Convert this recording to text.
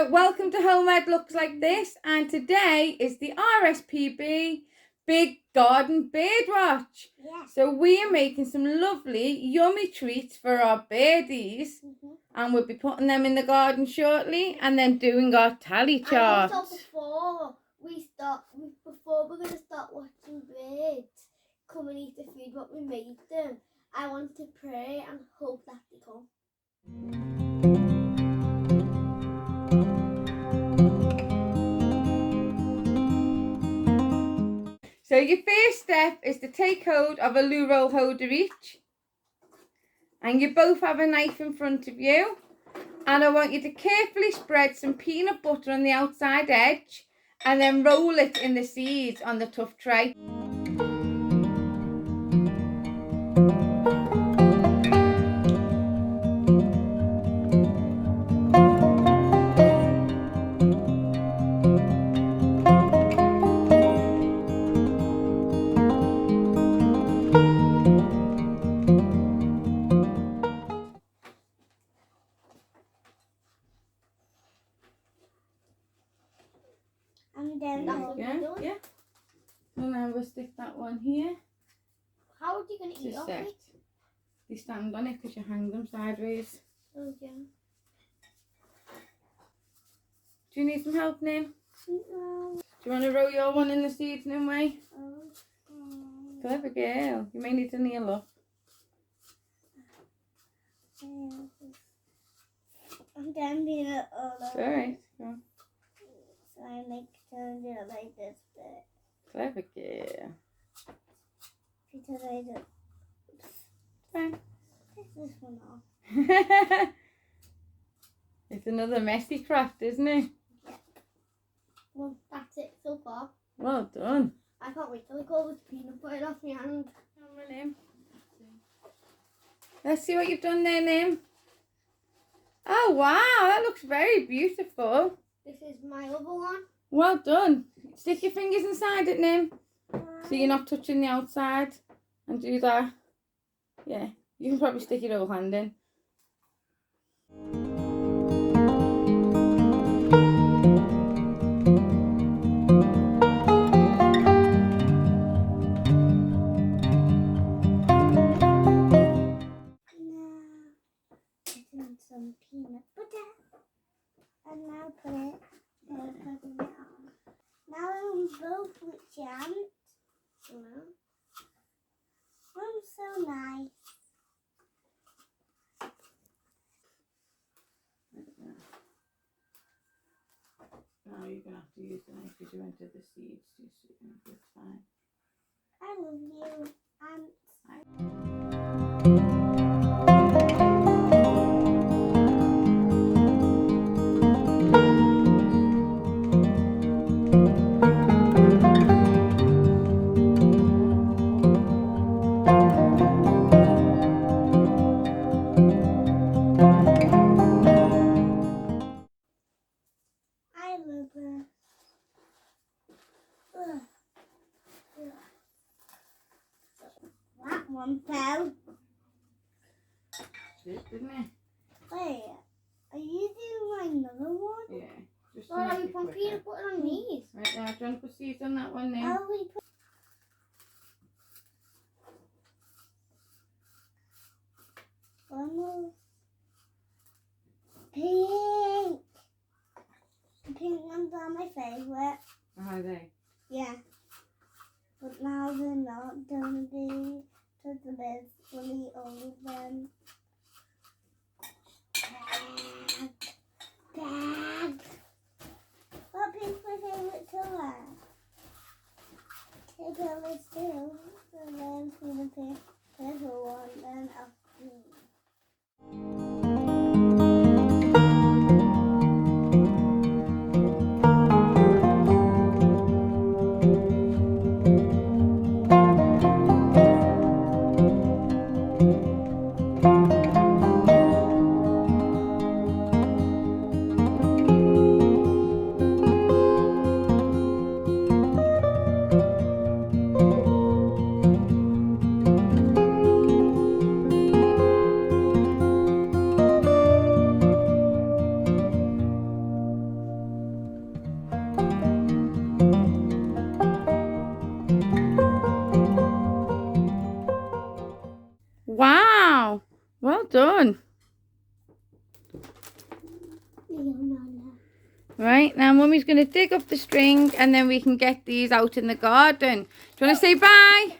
Welcome to Home Ed Looks Like This, and today is the Rspb Big Garden Bird Watch. Yeah. So we are making some lovely, yummy treats for our birdies, and we'll be putting them in the garden shortly, and then doing our tally chart. And also before we're going to start watching birds come and eat the food what we made them, I want to pray and hope that they come. So your first step is to take hold of a loo roll holder each, and you both have a knife in front of you, and I want you to carefully spread some peanut butter on the outside edge and then roll it in the seeds on the tough tray. And then Yeah. And then we'll stick that one here. How are you going to eat off it? You stand on it because you hang them sideways. Okay. Do you need some help, Nim? No. Do you want to roll your one in the seeds, Nimueh? Okay. Clever girl. You may need to kneel up. I'm done being it all over. It's alright. Go. So I make turn it like this bit. Clever girl. Because I just Fine. take this one off. It's another messy craft, isn't it? Well, that's it so far. Well done. I can't wait till I go with peanut butter off my hand. Let's see what you've done there, Nim. Oh wow, that looks very beautiful. This is my other one. Well done. Stick your fingers inside it, Nim, so you're not touching the outside, and do that. Yeah, you can probably stick your whole hand in. Now, some peanut butter. And now put it on. Now I'm both with jam. One's so nice. Now you're going to have to use the knife because you went to the seeds too soon. It's fine. I love you, Ants. I love her. That one fell. Didn't it? Wait, are you doing another one? Yeah. Just to Or are make you it putting quicker. peanut butter on these? Right now, do you want to put seeds on that one now? Are we put one pink? The pink ones are my favourite. Are they? Yeah. But now they're not gonna be because the bed's fully over them. Dad! What pink's my favourite colour? The colour's too. So then see the pink purple one, then I'll green. Right, now Mummy's going to dig up the string and then we can get these out in the garden. Do you want to say bye?